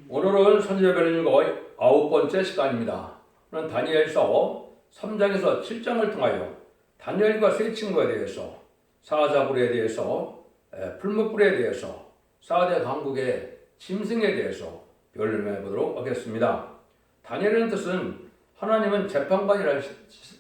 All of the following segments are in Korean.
오늘은 선지자별을 읽어 9번째 시간입니다. 오늘은 다니엘서 3장에서 7장을 통하여 다니엘과 세 친구에 대해서, 사자굴에 대해서, 풀무불에 대해서, 4대 강국의 짐승에 대해서 변론해 보도록 하겠습니다. 다니엘이라는 뜻은 하나님은 재판관이라는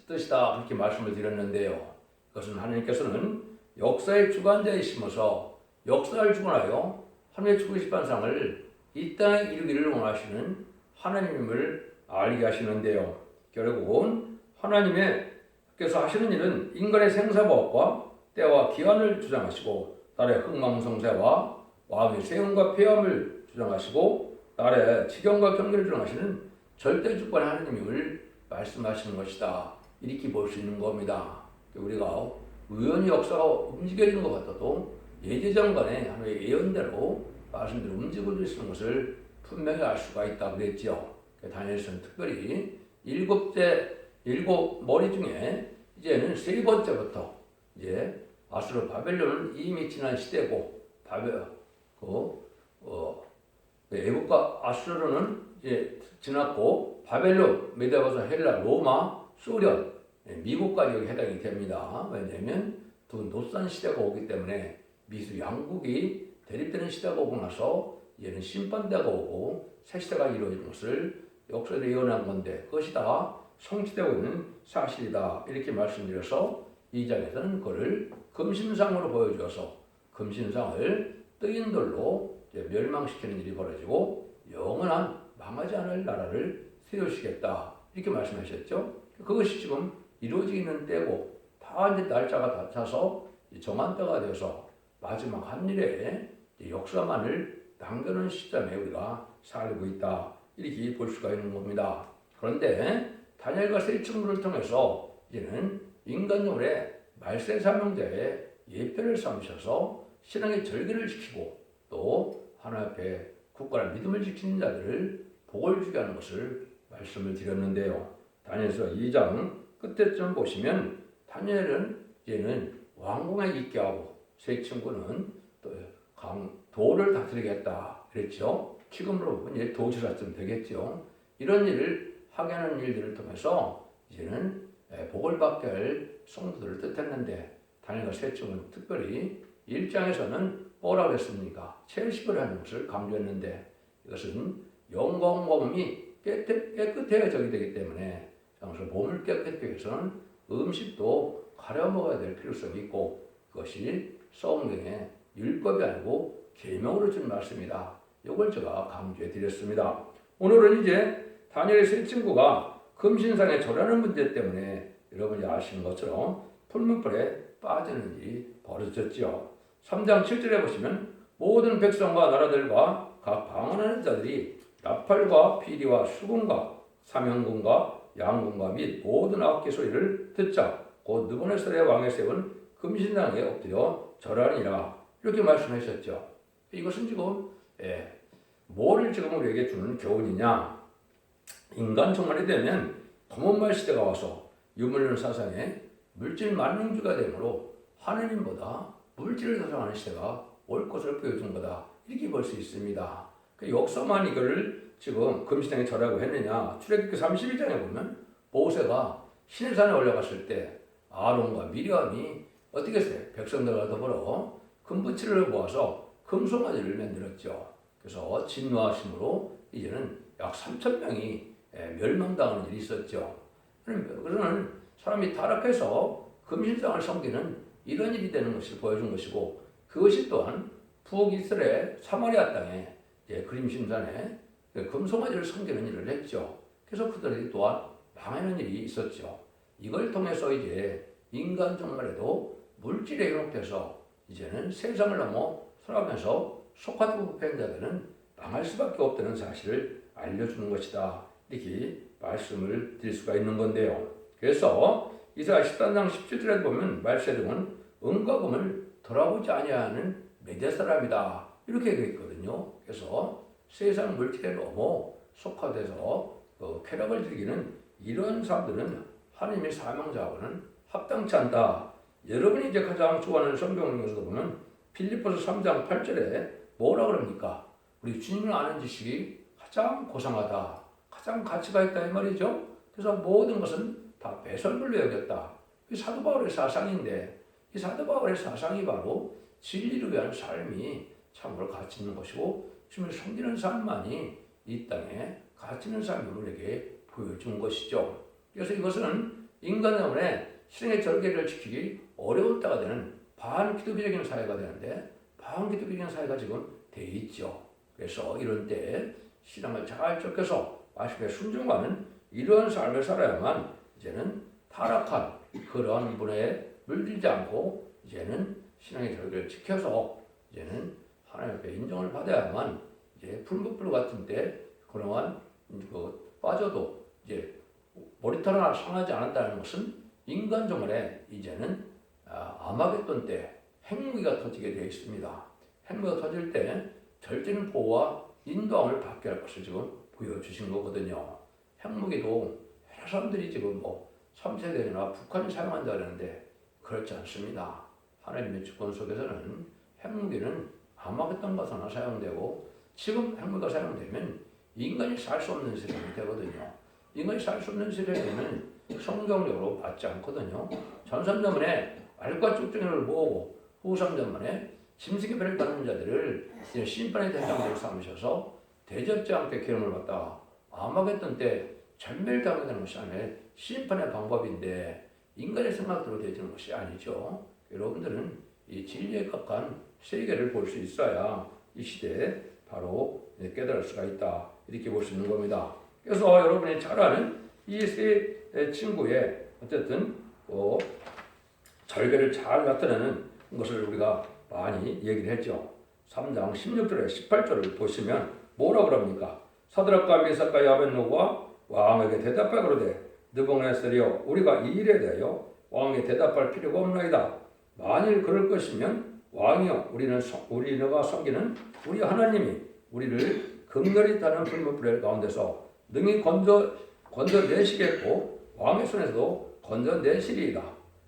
뜻이다, 그렇게 말씀을 드렸는데요. 그것은 하나님께서는 역사의 주관자이시면서 역사를 주관하여 하나님의 주권심판상을 이 땅에 이루기를 원하시는 하나님임을 알게 하시는데요. 결국은 하나님께서 하시는 일은 인간의 생사법과 때와 기한을 주장하시고, 나라의 흥망성쇠와 왕의 세움과 폐함을 주장하시고, 나라의 지경과 경계를 주장하시는 절대주권의 하나님임을 말씀하시는 것이다, 이렇게 볼 수 있는 겁니다. 우리가 우연히 역사가 움직여지는 것 같아도 예제장관의 하나의 예언대로 말씀대로 움직이고 있는 것을 분명히 알 수가 있다 그랬죠. 다니엘서는 특별히 일곱 머리 중에 이제는 세 번째부터 이제 아수르 바벨론은 이미 지난 시대고, 애국과 아수르는 이제 지났고, 바벨론, 메디아버서, 헬라, 로마, 소련, 미국까지 여기 해당이 됩니다. 왜냐하면 두 노산 시대가 오기 때문에 미수 양국이 대립되는 시대가 오고 나서 이제는 심판대가 오고 새 시대가 이루어지는 것을 역사에 예언한 건데, 그것이 다 성취되고 있는 사실이다, 이렇게 말씀드려서 이 장에서는 그를 금신상으로 보여주어서 금신상을 뜨인 돌로 멸망시키는 일이 벌어지고 영원한 망하지 않을 나라를 세우시겠다, 이렇게 말씀하셨죠. 그것이 지금 이루어지고 있는 때고, 다 이제 날짜가 다 차서 정한 때가 되어서 마지막 한 일에 역사만을 남겨놓은 시점에 우리가 살고 있다, 이렇게 볼 수가 있는 겁니다. 그런데 다니엘과 세 친구를 통해서 이제는 인간용의 말세 사명자의 예표를 삼으셔서 신앙의 절기를 지키고, 또 하나님 앞에 굳건한 믿음을 지키는 자들을 복을 주게 하는 것을 말씀을 드렸는데요. 다니엘서 2장 끝에쯤 보시면 다니엘은 이제는 왕궁에 있게 하고, 세 친구는 또 도를 다스리겠다 그랬죠. 지금으로 보면 이제 도지사쯤 되겠죠. 이런 일을 하게 하는 일들을 통해서 이제는 복을 받게 할 성도들을 뜻했는데, 다니엘과 세 친구는 특별히 1장에서는 뭐라고 했습니까? 채식을 하는 것을 강조했는데, 이것은 영과 몸이 깨끗해져야 되기 때문에, 그래서 몸을 깨끗하게 위해서는 음식도 가려 먹어야 될 필요성이 있고, 그것이 성경의 율법이 아니고 계명으로 준 말씀이다, 이걸 제가 강조해 드렸습니다. 오늘은 이제 다니엘의 세 친구가 금신상에 절하는 문제 때문에 여러분이 아시는 것처럼 풀무불에 빠지는 일이 벌어졌죠. 3장 7절에 보시면 모든 백성과 나라들과 각 방언하는 자들이 나팔과 피리와 수금과 사명금과 양금과 및 모든 악기 소리를 듣자 곧 느부갓네살의 왕에 세운 금신상에 엎드려 절하니라, 이렇게 말씀하셨죠. 이것은 지금 뭐를 지금 우리에게 주는 교훈이냐? 인간 종말이 되면 검은말 시대가 와서 유물론 사상에 물질 만능주가 되므로 하느님보다 물질을 사랑하는 시대가 올 것을 보여준 거다, 이렇게 볼 수 있습니다. 그 역사만 이거를 지금 금신상에 절하고 했느냐? 출애굽기 32장에 보면 모세가 시내산에 올라갔을 때 아론과 미리암이 어떻게 했어요? 백성들과 더불어 금부치를 모아서 금송아지를 만들었죠. 그래서 진노하심으로 이제는 약 3,000명이 멸망당하는 일이 있었죠. 그러는 사람이 타락해서 금신상을 섬기는 이런 일이 되는 것을 보여준 것이고, 그것이 또한 북이스라엘 사마리아 땅에 그림신산에 금송아지를 섬기는 일을 했죠. 그래서 그들이 또한 망하는 일이 있었죠. 이걸 통해서 이제 인간 종말에도 물질에 현혹돼서 이제는 세상을 넘어 살아가면서 속하고 부패한 자들은 망할 수밖에 없다는 사실을 알려주는 것이다, 이렇게 말씀을 드릴 수가 있는 건데요. 그래서 이사야 13장 17절에 보면 말세종은 은과 금을 돌아보지 아니하는 메대 사람이다, 이렇게 되어 있거든요. 그래서 세상 물질에 넘어 속화돼서 쾌락을 즐기는 이런 사람들은 하나님의 사명자하고는 합당치 않다. 여러분이 이제 가장 좋아하는 성경에서도 보면 필립보서 3장 8절에 뭐라 그럽니까? 우리 주님을 아는 지식이 가장 고상하다, 가장 가치가 있다 이 말이죠. 그래서 모든 것은 다 배설물로 여겼다. 이 사도 바울의 사상인데 이 사도 바울의 사상이 바로 진리를 위한 삶이 참으로 가치 있는 것이고 주님을 섬기는 삶만이 이 땅에 가치 있는 삶을 우리에게 보여준 것이죠. 그래서 이것은 인간 때문에 실행의 절개를 지키기 어려울 때가 되는 반기독교적인 사회가 되는데 반기독교적인 사회가 지금 돼 있죠. 그래서 이런 때 신앙을 잘 쫓겨서 말씀에 순종하는 이런 삶을 살아야만 이제는 타락한 그런 분에 물들지 않고 이제는 신앙의 절개를 지켜서 이제는 하나님 앞에 인정을 받아야만 이제 풀무불 같은 때 그동안 빠져도 이제 머리털 하나 상하지 않았다는 것은 인간정원에 이제는 아마겟돈 때 핵무기가 터지게 되어 있습니다. 핵무기가 터질 때 절대적인 보호와 인도함을 받게 할 것을 지금 보여주신 거거든요. 핵무기도 여러 사람들이 지금 3세대나 북한이 사용한다 그러는데 그렇지 않습니다. 하나님의 주권 속에서는 핵무기는 아마겟돈 가서나 사용되고 지금 핵무기가 사용되면 인간이 살 수 없는 세상이 되거든요. 인간이 살 수 없는 세상이 되면 성경적으로 맞지 않거든요. 전선전문에 알과 쭉정이를 모으고 후삼전문에 짐승의 배를 받는 자들을 심판의 대상으로 삼으셔서 대접지 않게 기름을 받다가 아마겟돈 때 전멸당하게 되는 것이 아니라 심판의 방법인데 인간의 생각대로 되어지는 것이 아니죠. 여러분들은 이 진리에 가까운 세계를 볼 수 있어야 이 시대에 바로 깨달을 수가 있다. 이렇게 볼 수 있는 겁니다. 그래서 여러분이 잘 아는 이 세 친구의 어쨌든 절개를 잘 나타내는 것을 우리가 많이 얘기를 했죠. 3장 16절에 18절을 보시면 뭐라 그럽니까? 사드락과 메삭과 아벳노고가 왕에게 대답하기로되 느부갓네살이여 우리가 이 일에 대하여 왕에게 대답할 필요가 없나이다. 만일 그럴 것이면 왕이여 우리가 섬기는 우리 하나님이 우리를 극렬히 타는 불못불의 가운데서 능히 건져내시겠고 왕의 손에서도 건져내시리이다.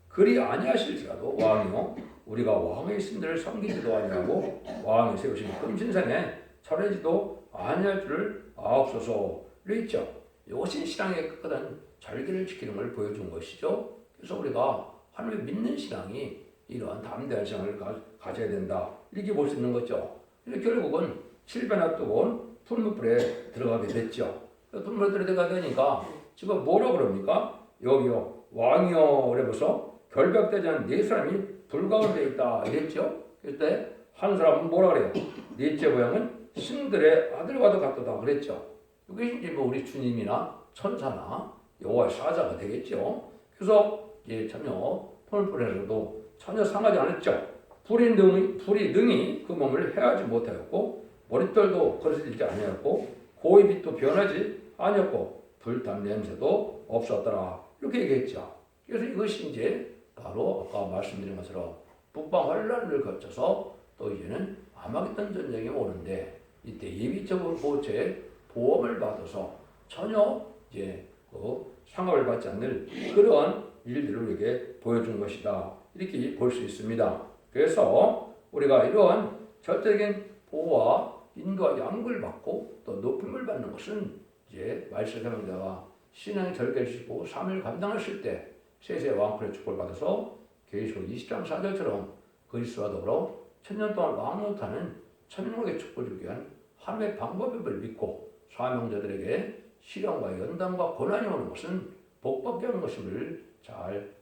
그리 아니하실지라도 왕이여 우리가 왕의 신들을 섬기지도 아니하고 왕이 세우신 금신상에 절하지도 아니할 줄을 아옵소서. 있죠. 이것이 신앙의 끝까지 절개를 지키는 걸 보여준 것이죠. 그래서 우리가 하나님을 믿는 신앙이 이러한 담대한 신앙을 가져야 된다. 이렇게 볼 수 있는 거죠. 결국은 7배나 뜨거운 풀무불에 들어가게 됐죠. 풀무불에 들어가게 되니까 지금 뭐라 그럽니까? 여기요 왕이요 그래서 결박되지 않은 네 사람이 불 가운데 있다 이랬죠. 그때 한 사람은 뭐라 그래요? 넷째 모양은 신들의 아들과도 같다 그랬죠. 이게 이제 우리 주님이나 천사나 여호와의 사자가 되겠죠. 그래서 전혀 풀무불에서도 전혀 상하지 않았죠. 불이 능히 그 몸을 해하지 못하였고 머릿결도 거스르지 아니었고 고의 빛도 변하지 아니었고 불탄 냄새도 없었더라. 이렇게 얘기했죠. 그래서 이것이 이제 바로 아까 말씀드린 것처럼 북방 환란을 거쳐서 또 이제는 아마겟돈 전쟁이 오는데 이때 예비적으로 보험을 받아서 전혀 이제 상업을 받지 않는 그러한 일들을 우리에게 보여준 것이다. 이렇게 볼 수 있습니다. 그래서 우리가 이러한 절대적인 보호와 인도와 양육을 받고 또 높임을 받는 것은 이제 말세 사명자가 신앙의 절개를 지고 삶을 감당하실 때 세세 왕권의 축복을 받아서 계시록 20장 4절처럼 그리스도와 더불어 천년 동안 왕노릇하는 천년왕국의 축복을 주기 위한 하나님의 방법을 믿고 사명자들에게 시련과 연단과 고난이 오는 것은 복받게 하는 것임을 잘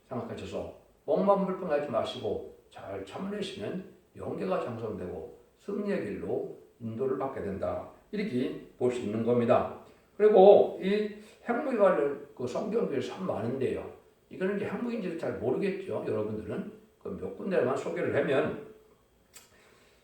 생각하셔서 억만불평하지 마시고 잘 참으시면 영계가 장성되고 승리의 길로 인도를 받게 된다. 이렇게 볼 수 있는 겁니다. 그리고 이 핵무기 관련 성경들이 참 많은데요. 이거는 이제 핵무기인지를 잘 모르겠죠. 여러분들은 그 몇 군데만 소개를 하면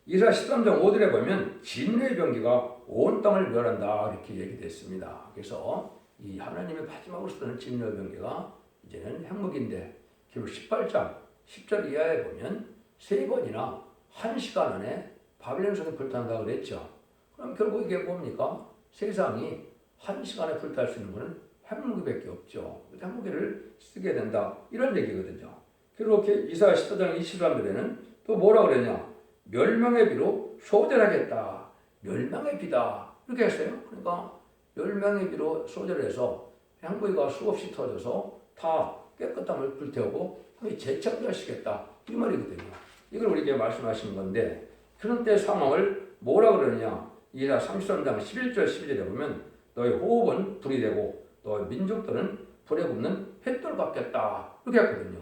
이사 13장 5절에 보면 진노의 병기가 온 땅을 멸한다 이렇게 얘기됐습니다. 그래서 이 하나님의 마지막으로 쓰는 진노의 병기가 이제는 핵무기인데 기록 18장 10절 이하에 보면 3번이나 1시간 안에 바벨론 성이 불탄다고 그랬죠. 그럼 결국 이게 뭡니까? 세상이 1시간에 불탈 수 있는 것은 핵무기밖에 없죠. 핵무기를 쓰게 된다. 이런 얘기거든요. 그리고 이사야 14장 23절에는 또 뭐라 그러냐? 멸망의 비로 소멸하겠다. 멸망의 비다. 이렇게 했어요. 그러니까 10명의 비로 소절해서 행무기가 수없이 터져서 다 깨끗함을 불태우고 재창조하시겠다 이 말이거든요. 이걸 우리에게 말씀하시는 건데 그런 때 상황을 뭐라 그러느냐. 이사 33장 11절 12절에 보면 너의 호흡은 불이 되고 너의 민족들은 불에 굽는 횃돌 같겠다 이렇게 했거든요.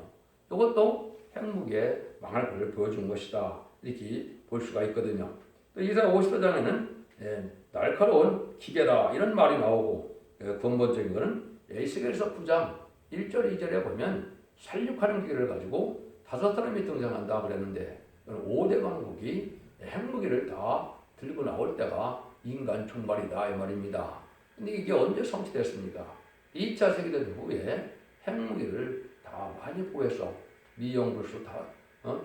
이것도 핵무기의 망할 것을 보여준 것이다 이렇게 볼 수가 있거든요. 또 이사 54장에는 날카로운 기계다 이런 말이 나오고 근본적인 것은 에스겔서 9장 1절 2절에 보면 살육하는 기계를 가지고 5사람이 등장한다 그랬는데 5대 강국이 핵무기를 다 들고 나올 때가 인간 종말이다 이 말입니다. 근데 이게 언제 성취됐습니까? 2차 세계대전 후에 핵무기를 다 많이 보유해서 미영불수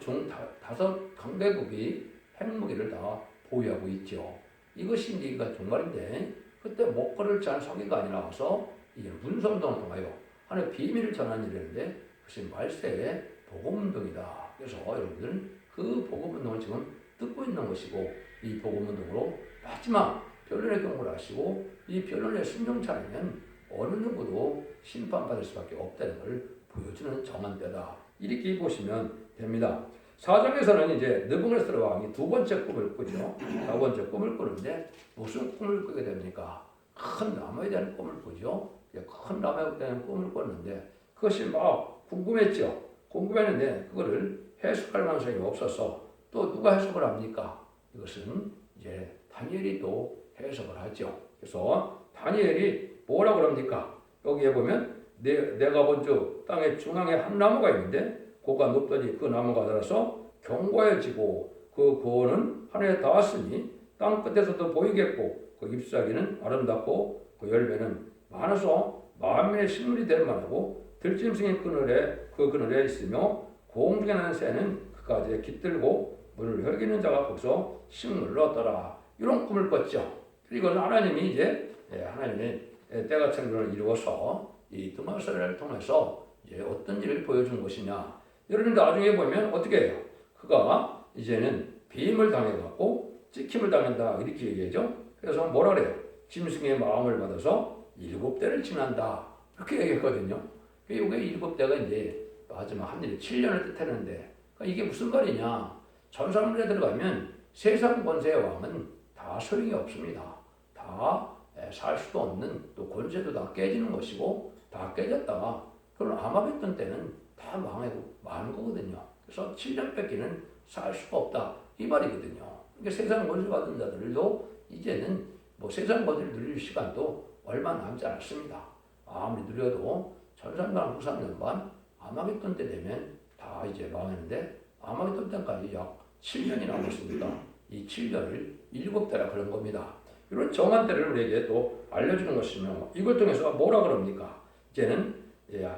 중 5강대국이 핵무기를 다 보유하고 있죠. 이것이 이제 인간 종말인데 그때 목걸을 짠 사기가 아니라서 이게 문성동을 통하여 하나의 비밀을 전하는 일이었는데 그것이 말세의 복음운동이다. 그래서 여러분들은 그 복음운동을 지금 듣고 있는 것이고 이 복음운동으로 마지막 변론의 경고를 하시고 이 변론에 순종치 않으면 어느 누구도 심판받을 수밖에 없다는 걸 보여주는 정한 때다. 이렇게 보시면 됩니다. 4장에서는 이제 느부갓네살 왕이 두 번째 꿈을 꾸죠. 두 번째 꿈을 꾸는데 무슨 꿈을 꾸게 됩니까? 큰 나무에 대한 꿈을 꾸죠. 큰 나무에 대한 꿈을 꿨는데 그것이 막 궁금했죠. 궁금했는데 그거를 해석할 만한 사람이 없어서 또 누가 해석을 합니까? 이것은 이제 다니엘이 또 해석을 하죠. 그래서 다니엘이 뭐라고 합니까? 여기에 보면 내가 본 즉 땅의 중앙에 한 나무가 있는데 고가 높더니 그 나무가 자라서 견고해지고 그 고는 하늘에 닿았으니 땅 끝에서도 보이겠고 그 잎사귀는 아름답고 그 열매는 많아서 만민의 식물이 될 만하고 들짐승이 그늘에 있으며 공중에 나는 새는 그 가지에 깃들고 물을 흘기는 자가 거기서 식물을 얻더라. 이런 꿈을 꿨죠. 그리고 하나님이 이제 하나님의 때가 창조를 이루어서 이 드마살을 통해서 이제 어떤 일을 보여준 것이냐. 여러분 나중에 보면 어떻게 해요? 그가 이제는 비임을 당해갖고 찍힘을 당한다 이렇게 얘기하죠. 그래서 뭐라 그래요? 짐승의 마음을 받아서 7대를 지난다 이렇게 얘기했거든요. 이게 7대가 이제 마지막 한 일이 7년을 뜻하는데 이게 무슨 말이냐? 전산문에 들어가면 세상 권세의 왕은 다 소용이 없습니다. 다 살 수도 없는 또 권세도 다 깨지는 것이고 다 깨졌다가 그럼 아마겟돈 때는 다 망하고 마는 거거든요. 그래서 7년 뺏기는 살 수가 없다 이 말이거든요. 그러니까 세상 권세 받은 자들도 이제는 뭐 세상 권세를 누릴 시간도 얼마 남지 않았습니다. 아무리 누려도 전산반 후산년반 아마겟돈 때 되면 다 이제 망했는데 아마겟돈 때까지 약 7년이 남았습니다. 이 7년을 7대라 그런 겁니다. 이런 정한 때를 우리에게 또 알려주는 것이며 이걸 통해서 뭐라 그럽니까? 이제는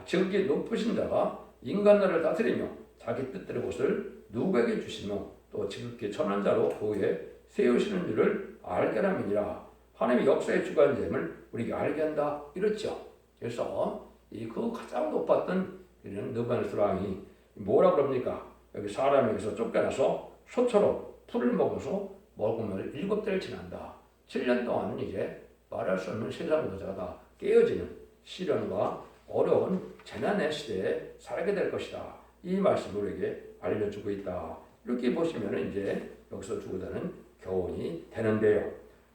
지극히 높으신 자가 인간나라를 다스리며 자기 뜻대로 것을 누구에게 주시며 또 지극히 천한 자로 그 위에 세우시는 줄을 알게 함이니라. 하나님의 역사의 주관됨을 우리에게 알게 한다 이렇죠. 그래서 그 가장 높았던 이런 느부갓네살 왕이 뭐라 그럽니까? 여기 사람에게서 쫓겨나서 소처럼 풀을 먹어서 먹으면 7대를 지난다. 7년 동안은 이제 말할 수 없는 세상 거자가 깨어지는 시련과 어려운 재난의 시대에 살게 될 것이다. 이 말씀을 우리에게 알려주고 있다. 이렇게 보시면 이제 여기서 주고자는 교훈이 되는데요.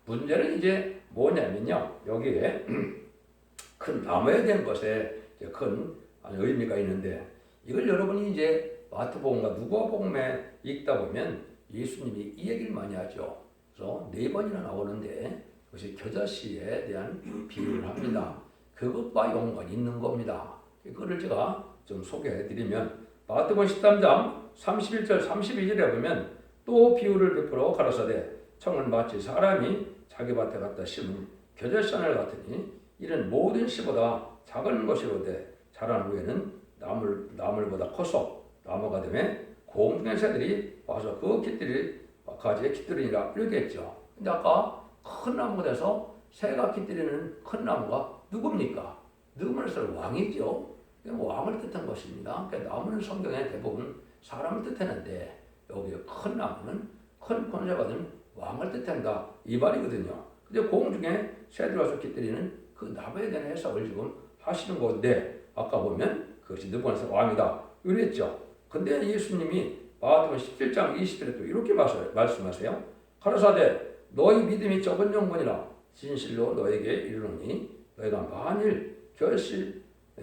문제는 이제 뭐냐면요. 여기에 큰 나무에 대한 것에 큰 의미가 있는데 이걸 여러분이 이제 마태복음과 누가복음에 읽다 보면 예수님이 이 얘기를 많이 하죠. 그래서 4번이나 나오는데 그것이 겨자씨에 대한 비유를 합니다. 그것과 연관이 있는 겁니다. 그거를 제가 좀 소개해드리면 마태복음 13장 31절 32절에 보면 또 비유를 베풀어 가라사대 청은 마치 사람이 자기 밭에 갖다 심은 겨자씨 하나를 같으니 이는 모든 씨보다 작은 것이로되 자란 후에는 나물보다 커서 나무가 되매 공중의 새들이 와서 그 가지에 깃들이니라 이렇게 했죠. 근데 아까 큰 나무가 돼서 새가 깃들이는 큰 나무가 누굽니까? 느부갓네살 왕이죠. 왕을 뜻한 것입니다. 그러니까 나무는 성경에 대부분 사람을 뜻하는데 여기 큰 나무는 큰 권세 받은 왕을 뜻한다 이 말이거든요. 근데 공중에 새들이 와서 깃들이는 그 나무에 대한 해석을 지금 하시는 건데 아까 보면 그것이 느부갓네살 왕이다 이랬죠. 근데 예수님이 마태복음 17장 20절에 또 이렇게 말씀하세요. 가라사대 너희 믿음이 적은 영혼이라 진실로 너에게 이르노니 너희가 만일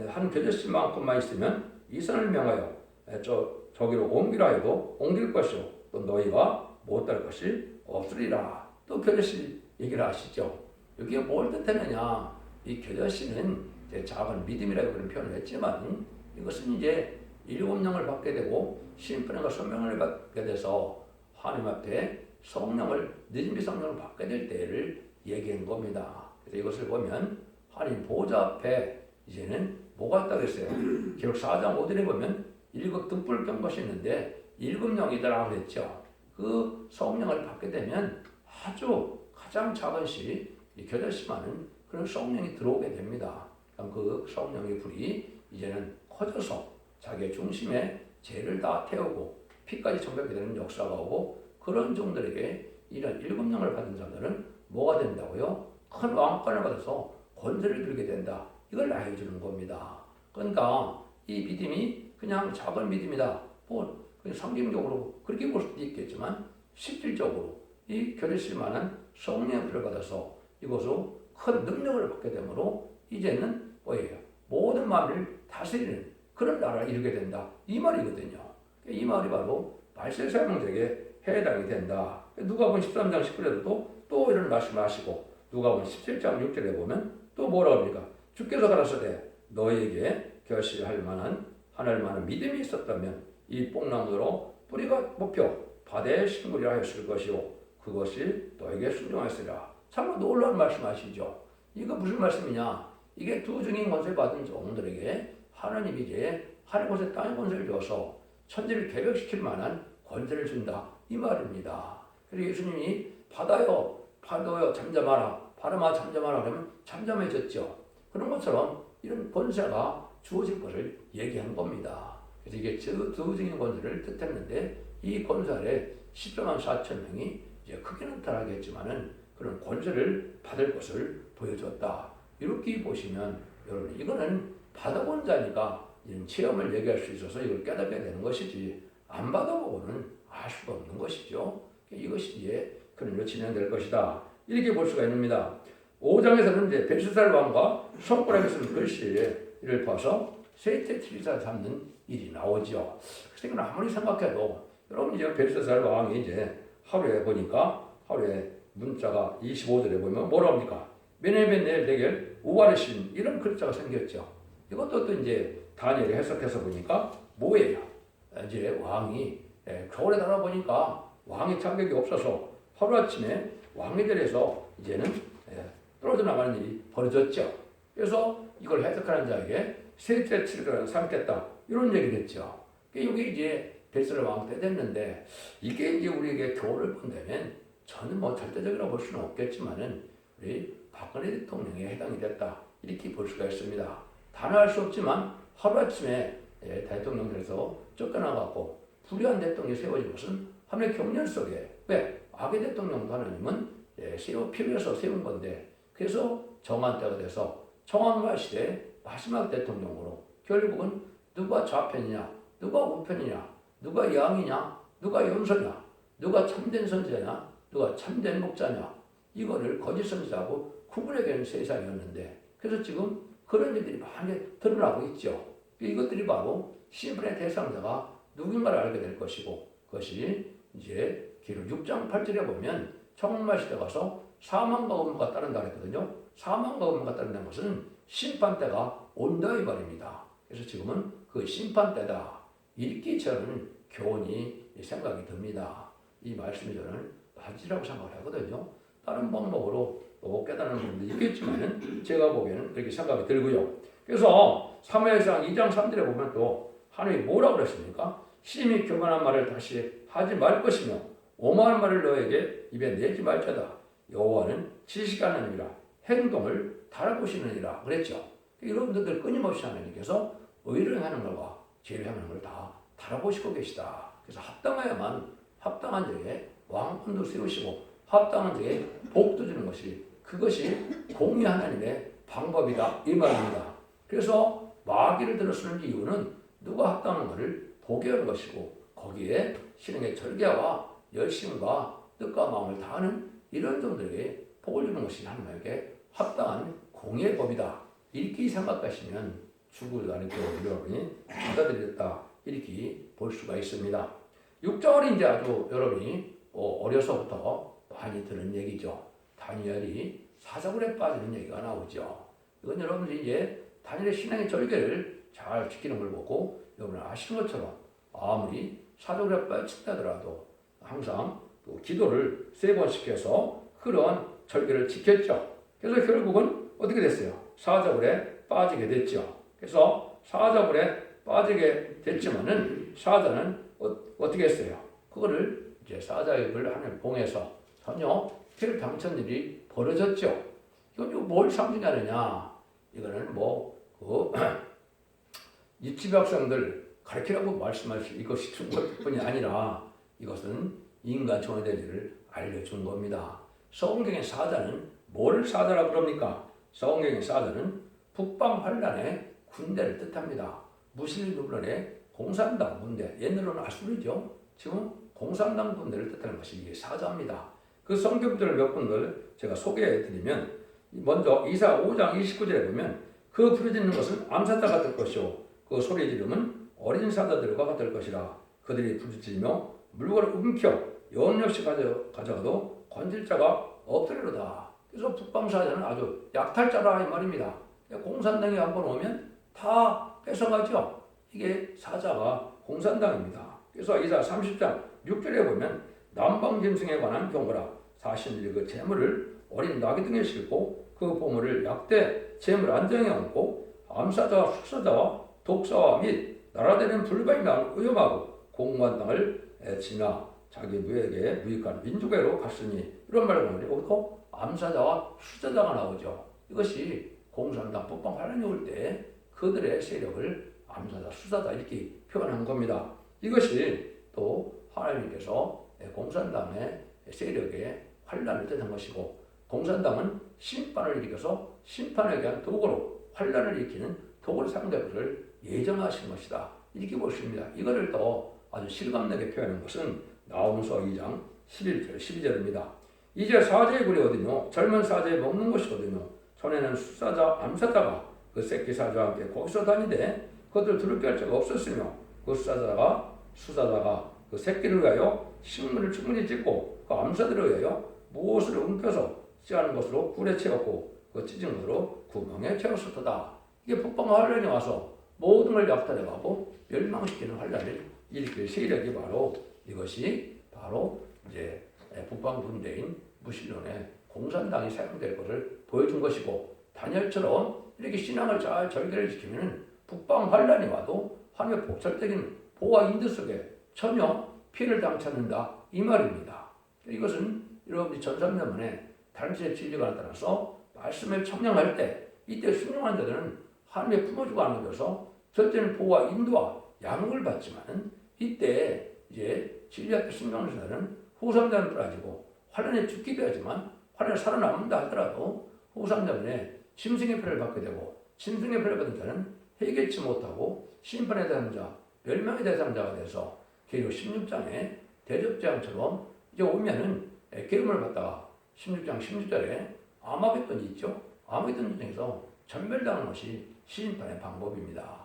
한 겨자씨만큼만 있으면 이 산을 명하여 저기로 옮기라 해도 옮길 것이요 또 너희가 못할 것이 없으리라. 또 겨자씨 얘기를 하시죠. 여기에 뭘 뜻하느냐? 이 겨자씨는 작은 믿음이라고 그런 표현을 했지만 이것은 이제 일곱 영을 받게 되고 신분과 소명을 받게 돼서 하나님 앞에 성령을 늦은비 성령을 받게 될 때를 얘기한 겁니다. 그래서 이것을 보면 하나님 보좌 앞에 이제는 뭐가 있다고 했어요? 기록 4장 5절에 보면 일곱 등불을 켠 것이 있는데 일곱 영이다라고 그랬죠. 그 성령을 받게 되면 아주 가장 작은 씨, 겨자씨만은 그런 성령이 들어오게 됩니다. 그 성령의 불이 이제는 커져서 자기의 중심에 죄를 다 태우고 피까지 정결하게 되는 역사가 오고 그런 종들에게 이런 일곱 영을 받은 자들은 뭐가 된다고요? 큰 왕권을 받아서 권세를 들게 된다. 이걸 알려주는 겁니다. 그러니까 이 믿음이 그냥 작은 믿음이다. 뭐 그냥 상징적으로 그렇게 볼 수도 있겠지만 실질적으로 이 겨자씨만한 성령의 불을 받아서 이것으로 큰 능력을 받게 되므로 이제는 뭐예요? 모든 마음을 다스리는 그런 나라를 이루게 된다. 이 말이거든요. 이 말이 바로 말세 사명자에게 해당이 된다. 누가복음 13장 19절에도 또 이런 말씀을 하시고 누가복음 17장 6절에 보면 또 뭐라고 합니까? 주께서 가라사대 너희에게 결실할 만한 하늘 만한 믿음이 있었다면 이 뽕나무로 뿌리가 뽑혀 바다에 식물이라 했을 것이요 그것이 너에게 순종하였으리라. 참 놀라운 말씀하시죠. 이거 무슨 말씀이냐? 이게 두 증인 권세 받은 종들에게 하나님이 이제 하늘 곳에 땅의 권세를 줘서 천지를 개벽시킬 만한 권세를 준다 이 말입니다. 그래서 예수님이 바다여 잠잠하라 바람아 잠잠하라 그러면 잠잠해졌죠. 그런 것처럼 이런 권세가 주어질 것을 얘기한 겁니다. 그래서 이게 두 증인 권세를 뜻했는데 이 권세 아래 14만 4천 명이 이제 크게 나타나겠지만은 그런 권세를 받을 것을 보여줬다. 이렇게 보시면 여러분 이거는 받아본 자니까 이런 체험을 얘기할 수 있어서 이걸 깨닫게 되는 것이지 안 받아보고는 알 수가 없는 것이죠. 이것이 이제 그런 일로 진행될 것이다. 이렇게 볼 수가 있습니다. 5장에서는 이제 벨스살 왕과 손가락에 쓴 글씨를 봐서 셋째 치리사를 잡는 일이 나오죠. 그래서 이건 아무리 생각해도 여러분 이제 벨스살 왕이 이제 하루에 보니까 하루에 문자가 25절에 보면 뭐라고 합니까? 메네벤 네일 대결 우바르신 이런 글자가 생겼죠. 이것도 또 이제 다니엘이 해석해서 보니까 뭐예요? 이제 왕이 겨울에 날아보니까 왕의 자격이 없어서 하루아침에 왕이 되려서 이제는 떨어져 나가는 일이 벌어졌죠. 그래서 이걸 해석하는 자에게 셋째 칠을 삼겠다 이런 얘기를 했죠. 여기 이제 벨스살 왕 때 됐는데 이게 이제 우리에게 교훈을 본다면 저는 뭐 절대적이라고 볼 수는 없겠지만은 우리 박근혜 대통령에 해당이 됐다 이렇게 볼 수가 있습니다. 단호할 수 없지만 하루아침에 대통령들에서 쫓겨나갖고 불의한 대통령이 세워진 것은 하나님의 경륜 속에 왜? 악의 대통령도 하나님은 필요해서 세운 건데 그래서 정한 때가 돼서 정한과 시대 마지막 대통령으로 결국은 누가 좌편이냐 누가 우편이냐 누가 양이냐 누가 연소냐 누가 참된 선지자냐 누가 참된 목자냐 이거를 거짓 선지자하고 구분해가는 세상이었는데 그래서 지금 그런 일들이 많이 드러나고 있죠. 이것들이 바로 심판의 대상자가 누군가를 알게 될 것이고 그것이 이제 기록 6장 8절에 보면 청마 시대 가서 사망과 음모가 따른다 그랬거든요. 사망과 음모가 따른다는 것은 심판 때가 온다 이 말입니다. 그래서 지금은 그 심판 때다. 이렇게 저는 교훈이 생각이 듭니다. 이 말씀이 저는 맞으라고 생각을 하거든요. 다른 방법으로 또 깨달은 분도 있겠지만 제가 보기에는 그렇게 생각이 들고요. 그래서 사무엘상 2장 3절에 보면 또 하나님이 뭐라고 그랬습니까? 심히 교만한 말을 다시 하지 말 것이며 오만한 말을 너에게 입에 내지 말자다. 여호와는 지식하는 하나님이라 행동을 달아보시느니라 그랬죠. 이런 분들 끊임없이 하나님께서 의를 하는 것과 죄를 하는 걸 다 달아보시고 계시다. 그래서 합당한 자에게 왕권도 세우시고 합당한 자에게 복도 주는 것이 그것이 공의 하나님의 방법이다 이 말입니다. 그래서 마귀를 들어 쓰는 이유는 누가 합당한 것을 보게 하는 것이고 거기에 신앙의 절개와 열심과 뜻과 마음을 다하는 이런 점들에게 복을 주는 것이 하나님에게 합당한 공의의 법이다. 이렇게 생각하시면 죽을 않을 때 여러분이 받아들였다. 이렇게 볼 수가 있습니다. 6장은 이제 아주 여러분이 어려서부터 많이 들은 얘기죠. 다니엘이 사자굴에 빠지는 얘기가 나오죠. 이건 여러분들이 이제 다니엘의 신앙의 절개를 잘 지키는 걸 보고 여러분 아시는 것처럼 아무리 사자굴에 빠진다더라도 항상 기도를 3번씩 해서 그런 절개를 지켰죠. 그래서 결국은 어떻게 됐어요? 사자굴에 빠지게 됐죠. 그래서 사자굴에 빠지게 됐지만은 사자는 어떻게 했어요? 그거를 이제 사자의 입을 하늘 봉해서 전혀 피를 당천 일이 벌어졌죠. 이건 뭘 상징하느냐? 이거는 유치부 학생들 가르치라고 말씀하실 이것이 준 것뿐이 아니라 이것은 인간 종의 대리를 알려준 겁니다. 성경의 사자는 뭘 사자라고 그럽니까? 성경의 사자는 북방 환란의 군대를 뜻합니다. 무슬림 물론의 공산당 군대, 옛날로는 아수르죠. 지금 공산당 군대를 뜻하는 것이 이게 사자입니다. 그 성경들을 몇 군데를 제가 소개해드리면 먼저 이사 5장 29절에 보면 그 부르짖는 것은 암사자 같을 것이요 그 소리 지름은 어린 사자들과 같을 것이라 그들이 부르짖으며 물건을 움켜 영역시 가져가도 건질 자가 없으리로다. 그래서 북방사자는 아주 약탈자라 이 말입니다. 공산당이 한번 오면 다 뺏어가죠. 이게 사자가 공산당입니다. 그래서 이사 30장 6절에 보면 남방짐승에 관한 경고라 사신들이 그 재물을 어린 나귀 등에 싣고 그 보물을 약대 재물 안정에 얹고 암사자와 숙사자와 독사와 및 나라되는 불법이나 위험하고 공무한 땅을 지나 자기 무에게 무익한 민족에로 갔으니 이런 말을 보면 여기서 암사자와 수사자가 나오죠. 이것이 공산당 북방 환란이 올 때 그들의 세력을 암사자, 수사자 이렇게 표현한 겁니다. 이것이 또 하나님께서 공산당의 세력의 환란을 뜻한 것이고 공산당은 심판을 일으켜서 심판에 대한 도구로 환란을 일으키는 도구를 사용될 것을 예정하신 것이다. 이렇게 볼 수 있습니다. 이거를 또 아주 실감나게 표현한 것은 나홈서 2장 11절, 12절입니다. 이제 사자의 굴이 어디뇨? 젊은 사자의 먹는 곳이 어디뇨? 전에는 수사자, 암사자가 그 새끼 사자와 함께 거기서 다니되 그것을 두렵게 할 자가 없었으며 그 수사자가 그 새끼를 위하여 식물을 충분히 찢고 그 암사들을 위하여 무엇을 움켜서 찌하는 것으로 굴에 채웠고 그 찢은 것으로 구멍에 채웠었다. 이게 북방 환란이 와서 모든 걸 약탈해가고 멸망시키는 환란을 일으킬 세력이 바로 이것이 바로 이제 북방 군대인 무신론의 공산당이 사용될 것을 보여준 것이고 다니엘처럼 이렇게 신앙을 잘 절개를 지키면 북방 환란이 와도 하나님의 복설적인 보호와 인도 속에 전혀 피해를 당치 않는다 이 말입니다. 이것은 여러분이 전삼년 만에 당신의 진리가 나타나서 말씀을 청량할 때 이때 순종한 자들은 하나님의 품어주고 안겨서 절대는 보호와 인도와 양육을 받지만 이때 이제 진리 앞에 순종하는 자들은 후삼자는 떨어지고 환란에 죽기도 하지만 환란에 살아남는다 하더라도 후삼자문에 짐승의 표를 받게 되고 짐승의 표를 받은 자는 해결치 못하고 심판의 대상자, 멸망의 대상자가 돼서 계시록 16장에 대접재앙처럼 이제 오면은 기름을 받다가 16장 16절에 아마겟돈이 있죠. 아마겟돈 전쟁에서 전멸당하는 것이 심판의 방법입니다.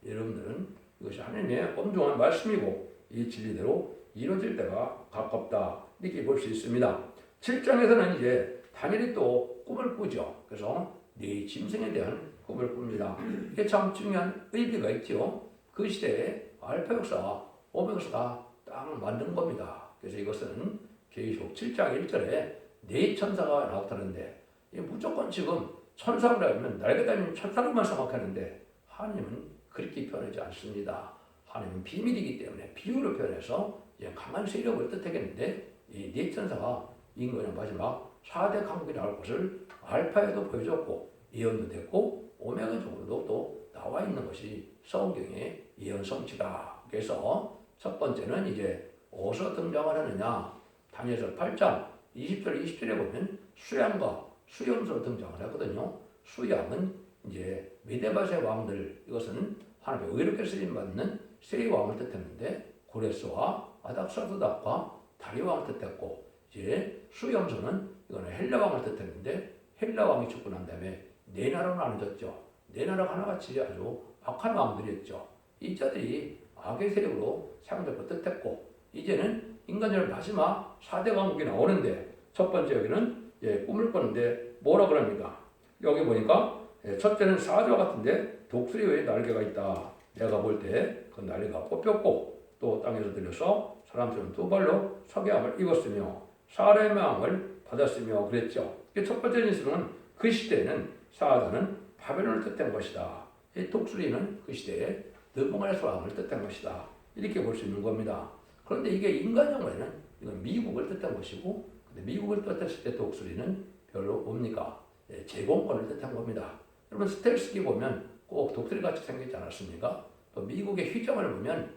여러분들은 이것이 하나님의 엄중한 말씀이고 이 진리대로 이루어질 때가 가깝다 이렇게 볼 수 있습니다. 7장에서는 이제 다니엘이 또 꿈을 꾸죠. 그래서 네 짐승에 대한 꿈을 꿉니다. 이게 참 중요한 의미가 있죠. 그 시대에 알파 역사와 오메가 역사가 딱 만든 겁니다. 그래서 이것은 계시록 7장 1절에 네 천사가 나타나는데 무조건 지금 천사라 하면 날개 달린 천사로만 생각하는데 하나님은 그렇게 표현하지 않습니다. 하나님은 비밀이기 때문에 비유로 표현해서 강한 세력을 뜻하겠는데 이 네 천사가 인간의 마지막 4대 강국이 나올 것을 알파에도 보여줬고 예언도 됐고 오메가적으로도 또 나와 있는 것이 성경의 예언 성취다. 그래서 첫 번째는 이제 어디서 등장을 하느냐 다니엘서 8장 20절 20절에 보면 수양과 수염소로 등장을 했거든요. 수양은 이제 메데바세 왕들, 이것은 하나님의 의롭게 쓰임받는 세 왕을 뜻했는데 고레스와 아닥사드닥과 다리 왕을 뜻했고, 이제 수염소는 이거는 헬라 왕을 뜻했는데 헬라 왕이 죽고 난 다음에 네 나라로 나눠졌죠. 네 나라가 하나같이 아주 악한 왕들이었죠. 이 자들이 악의 세력으로 사용되고 뜻했고, 이제는 인간의 마지막 4대 왕국이 나오는데, 첫 번째 여기는 꿈을 꿨는데 뭐라 그럽니까? 여기 보니까 첫째는 사자와 같은데 독수리 외에 날개가 있다. 내가 볼 때 그 날개가 뽑혔고, 또 땅에서 들려서 사람처럼 두 발로 석양을 입었으며 사람의 마음을 받았으며 그랬죠. 첫 번째 진술은 그 시대에는 사자는 바벨론을 뜻한 것이다. 이 독수리는 그 시대에 느부갓네살 왕을 뜻한 것이다. 이렇게 볼 수 있는 겁니다. 그런데 이게 인간영어에는 이건 미국을 뜻한 것이고, 근데 미국을 뜻했을 때 독수리는 별로 뭡니까? 제공권을 뜻한 겁니다. 여러분 스텔스기 보면 꼭 독수리 같이 생기지 않았습니까? 또 미국의 휘정을 보면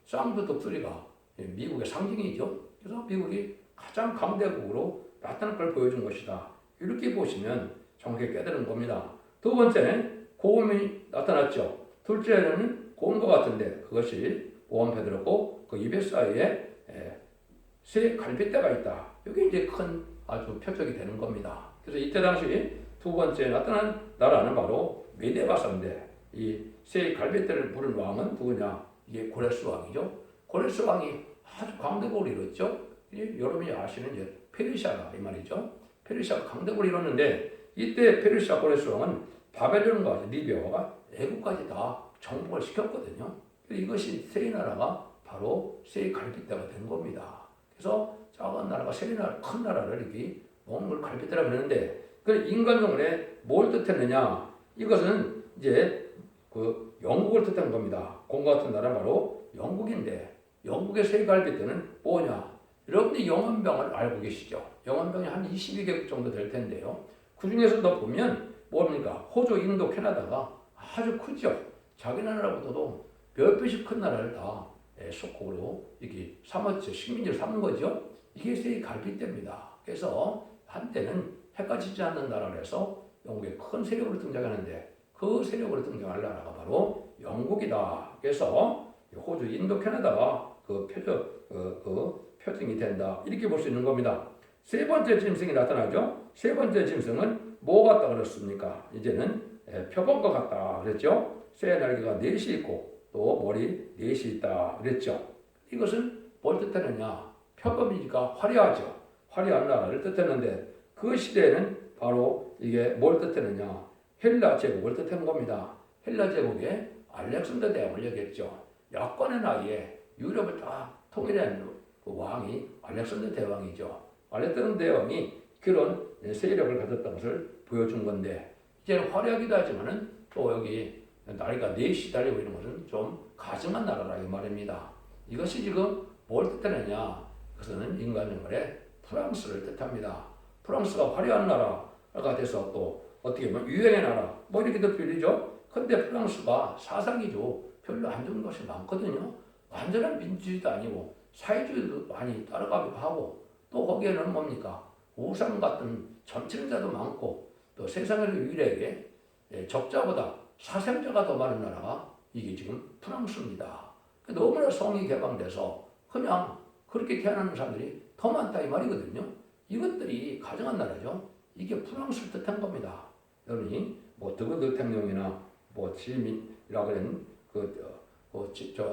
쌍두 독수리가 미국의 상징이죠. 그래서 미국이 가장 강대국으로 나타날 걸 보여준 것이다. 이렇게 보시면 정확히 깨달은 겁니다. 두 번째는 고음이 나타났죠. 둘째는 고음과 같은데 그것이 보험패 들었고 그 입의 사이에 새 갈빗대가 있다. 이게 이제 큰 아주 표적이 되는 겁니다. 그래서 이때 당시 두 번째 나타난 나라는 바로 메데바사인데, 이 새 갈빗대를 부른 왕은 누구냐? 이게 고레스 왕이죠. 고레스 왕이 아주 강대국을 이뤘죠. 여러분이 아시는 이제 페르시아가 이 말이죠. 페르시아가 강대국을 이뤘는데, 이때 페르시아 고레스 왕은 바벨론과 리비아와 애국까지 다 정복을 시켰거든요. 이것이 세 나라가 바로 세 갈빗대가 된 겁니다. 그래서 작은 나라가 세 나라, 큰 나라를 이렇게 몽골 갈빗대라고 그러는데, 그 인간성문에 뭘 뜻했느냐? 이것은 이제 그 영국을 뜻한 겁니다. 공과 같은 나라 바로 영국인데, 영국의 세 갈빗대는 뭐냐? 여러분이 영원병을 알고 계시죠? 영원병이 한 22개국 정도 될 텐데요. 그 중에서도 보면 뭡니까? 호주, 인도, 캐나다가 아주 크죠. 자기 나라보다도 몇 배씩 큰 나라를 다 속국으로 이렇게 삼았죠. 식민지를 삼은 거죠. 이게 세 갈빗대입니다. 그래서 한때는 헷갈리지 않는 나라에서 영국의 큰 세력으로 등장하는데, 그 세력으로 등장할 나라가 바로 영국이다. 그래서 호주, 인도, 캐나다가 그 표징이 된다. 이렇게 볼 수 있는 겁니다. 세 번째 짐승이 나타나죠. 세 번째 짐승은 뭐 같다 그랬습니까? 이제는 표범과 같다 그랬죠. 새 날개가 넷이 있고 또 머리 넷이 있다 그랬죠. 이것은 뭘 뜻하느냐? 표범이니까 화려하죠. 화려한 나라를 뜻했는데, 그 시대에는 바로 이게 뭘 뜻하느냐? 헬라 제국을 뜻한 겁니다. 헬라 제국에 알렉산더 대왕을 얘기했죠. 약관의 나이에 유럽을 다 통일한 그 왕이 알렉산더 대왕이죠. 알렉산더 대왕이 그런 세력을 가졌다는 것을 보여준 건데, 이제는 화려하기도 하지만은 또 여기 나라가 넷이 달리고 있는 것은 좀 가증한 나라라 이 말입니다. 이것이 지금 뭘 뜻하느냐? 그것은 인간영어의 프랑스를 뜻합니다. 프랑스가 화려한 나라가 돼서 또 어떻게 보면 유행의 나라 뭐 이렇게도 빌리죠. 근데 프랑스가 사상이죠. 별로 안 좋은 것이 많거든요. 완전한 민주주의도 아니고 사회주의도 많이 따라가기도 하고, 또 거기에는 뭡니까? 우상 같은 점치는 많고, 또 세상에서 유일하게 적자보다 사생자가 더 많은 나라가 이게 지금 프랑스입니다. 너무나 성이 개방돼서 그냥 그렇게 태어나는 사람들이 더 많다 이 말이거든요. 이것들이 가정한 나라죠. 이게 프랑스를 뜻한 겁니다. 여러분이 뭐 드고 대통령이나 뭐 지민이라고 하는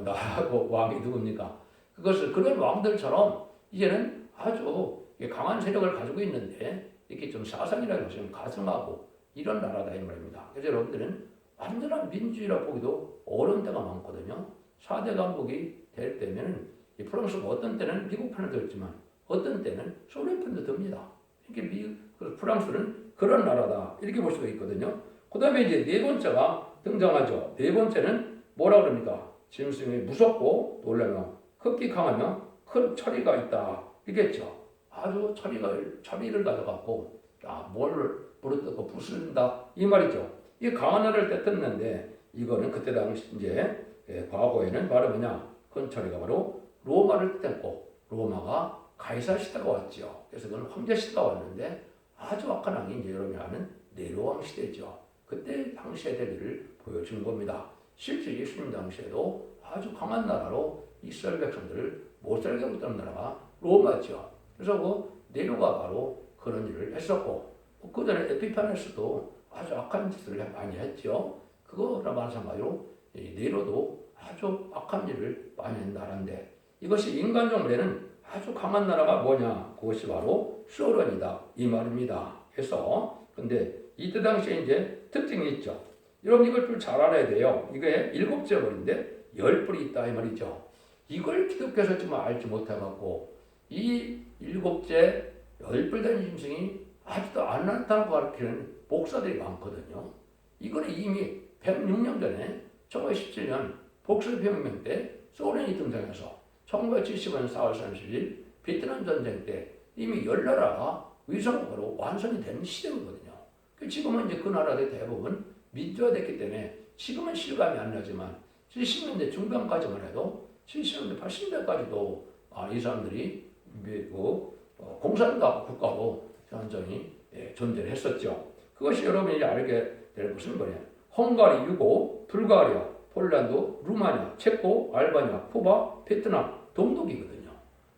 나라고 왕이 누굽니까? 그것을 그런 왕들처럼 이제는 아주 강한 세력을 가지고 있는데, 이렇게 좀 사상이라는 것이 좀 가증하고 이런 나라다 이 말입니다. 그래서 여러분들은 완전한 민주주의라 보기도 어려운 때가 많거든요. 4대 강국이 될 때면 이 프랑스가 어떤 때는 미국 편에 들었지만 어떤 때는 소련 편도 듭니다. 이렇게 프랑스는 그런 나라다 이렇게 볼 수가 있거든요. 그 다음에 이제 네 번째가 등장하죠. 네 번째는 뭐라 그럽니까? 짐승이 무섭고 놀라며 흡기 강하며 큰 처리가 있다 이겠죠. 아주 처리를 가져갖고 물어뜯고 부순다 이 말이죠. 이 강한 나라를 뜻했는데, 이거는 그때 당시 이제 과거에는 바로 뭐냐? 큰 처리가 바로 로마를 뜻했고, 로마가 가이사 시대가 왔죠. 그래서 그건 황제 시대가 왔는데 아주 악한 왕이 이제 여러분이 아는 네로왕 시대죠. 그때 당시 세대들을 보여준 겁니다. 실제 예수님 당시에도 아주 강한 나라로 이스라엘 백성들을 못 살게 했던 나라가 로마죠. 그래서 그 네로가 바로 그런 일을 했었고, 그 전에 에피파네스도 아주 악한 짓을 많이 했죠. 그거랑 마찬가지로 네로도 아주 악한 일을 많이 한 나라인데, 이것이 인간정부에는 아주 강한 나라가 뭐냐? 그것이 바로 소련이다 이 말입니다. 그래서 근데 이때 당시에 이제 특징이 있죠. 여러분 이걸 좀 잘 알아야 돼요. 이게 7째 벌인데 10벌이 있다 이 말이죠. 이걸 기독교에서 좀 알지 못해갖고 이 7째 10벌 된 짐승이 아직도 안 나타나고 가르치는 목사들이 많거든요. 이거는 이미 106년 전에 1917년 복수혁명 때 소련이 등장해서 1970년 4월 30일 베트남 전쟁 때 이미 10나라가 위성국으로 완성이 된 시대거든요. 지금은 이제 그 나라들 대부분 민주화됐기 때문에 지금은 실감이 안 나지만 70년대 중반까지만 해도 70년대 80년대까지도 이 사람들이 공산당 국가로 완전히 존재를 했었죠. 그것이 여러분이 알게 될 것은 뭐냐? 헝가리, 유고, 불가리아, 폴란드, 루마니아, 체코, 알바니아, 쿠바, 베트남, 동독이거든요.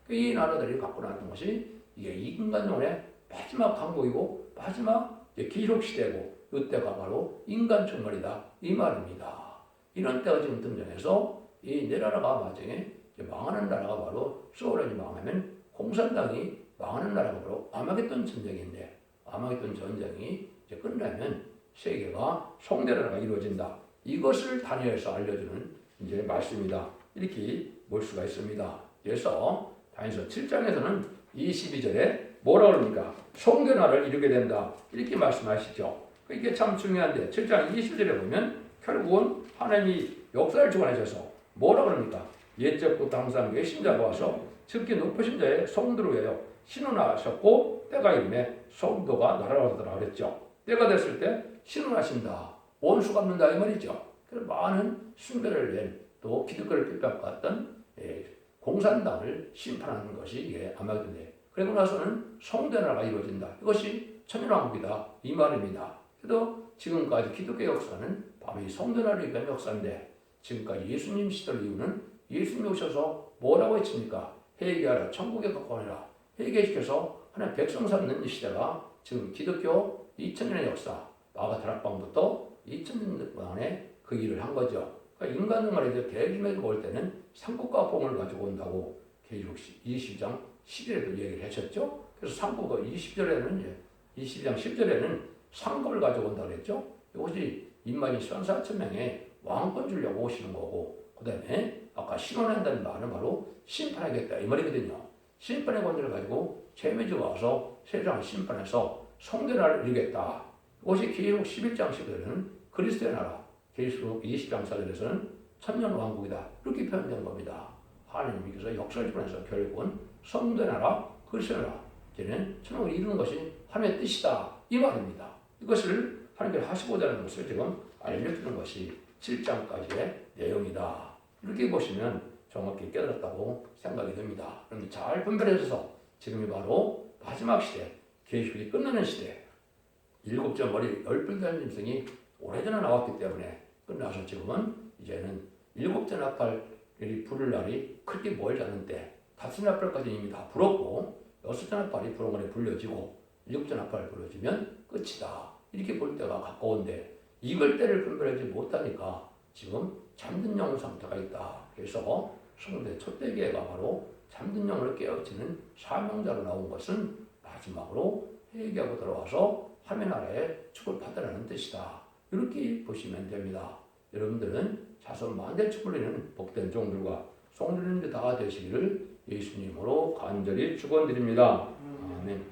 이 나라들이 갖고 나왔던 것이 이게 인간론의 마지막 강국이고 마지막 기록 시대고 이때가 바로 인간 종말이다 이 말입니다. 이런 때가 지금 등장해서 이 네 나라가 나중에 망하는 나라가 바로 소련이 망하면 공산당이 망하는 나라가 바로 아마겟돈 전쟁인데, 아마겟돈 전쟁이 이제 끝나면 세계가 성대나라가 이루어진다. 이것을 다니엘에서 알려주는 이제 말씀이다. 이렇게 볼 수가 있습니다. 그래서 다니엘서 7장에서는 22절에 뭐라 그럽니까? 성대나라를 이루게 된다. 이렇게 말씀하시죠. 이게 참 중요한데 7장 20절에 보면 결국은 하나님이 역사를 주관하셔서 뭐라 그럽니까? 옛적부터 항상 외신자가 와서 특히 높으신 자의 성도를 위하여 신원하셨고 때가 이름에 성도가 날아가더라 그랬죠. 때가 됐을 때 신원하신다. 원수 갚는다 이 말이죠. 그래서 많은 숭배를 낸 또 기독교를 핍박받던 공산당을 심판하는 것이 아마겟돈인데, 그리고 나서는 성대나라가 이루어진다. 이것이 천년왕국이다 이 말입니다. 그래도 지금까지 기독교 역사는 바로 이 성대나라를 위한 역사인데, 지금까지 예수님 시대를 이유는 예수님이 오셔서 뭐라고 했습니까? 회개하라, 천국에 가까워라. 회개시켜서 하나님 백성 삼는 이 시대가 지금 기독교 2000년의 역사, 마가 다락방부터 2000년 동안에 그 일을 한 거죠. 그러니까 인간을 이제 대림에서 올 때는 상국과 봉을 가지고 온다고 계시록 20장 11절에도 얘기를 하셨죠. 그래서 상국과 22장 10절에는 상급을 가지고 온다고 그랬죠. 이것이 인만이 14,000명의 왕권 주려고 오시는 거고, 그 다음에 아까 신원한다는 말은 바로 심판하겠다 이 말이거든요. 심판의 권세를 가지고 재매주가 와서 세상을 심판해서 성대나라를 이루겠다. 이것이 계시록 11장 10절에는 그리스도의 나라, 계시록 20장 4절에서는 천년왕국이다 이렇게 표현된 겁니다. 하나님께서 역사를 주관해서 결국은 성대나라, 그리스도의 나라, 이제는 천국을 이루는 것이 하나님의 뜻이다 이 말입니다. 이것을 하나님께서 하시고자 것을 지금 알려주는 것이 7장까지의 내용이다. 이렇게 보시면 정확히 깨달았다고 생각이 듭니다. 그런데 잘 분별해서 지금이 바로 마지막 시대, 계시록이 끝나는 시대, 7점 머리 10뿔 된 짐승이 오래전에 나왔기 때문에 끝나서 지금은 이제는 7째 나팔이 부를 날이 크게 멀지 않은 때, 5째 나팔까지 이미 다 불었고 6째 나팔이 부른 거에 불려지고 7째 나팔 불려지면 끝이다. 이렇게 볼 때가 가까운데 이걸 때를 분별하지 못하니까 지금 잠든 영 상태가 있다. 그래서 성대 첫째 계가 바로 잠든 영을 깨우치는 사명자로 나온 것은 마지막으로 회개하고 들어와서 하나님 나라의 축을 받으라는 뜻이다. 이렇게 보시면 됩니다. 여러분들은 자손 만대 축을 이루는 복된 종들과 성도님들 다 되시기를 예수님으로 간절히 축원드립니다. 아멘.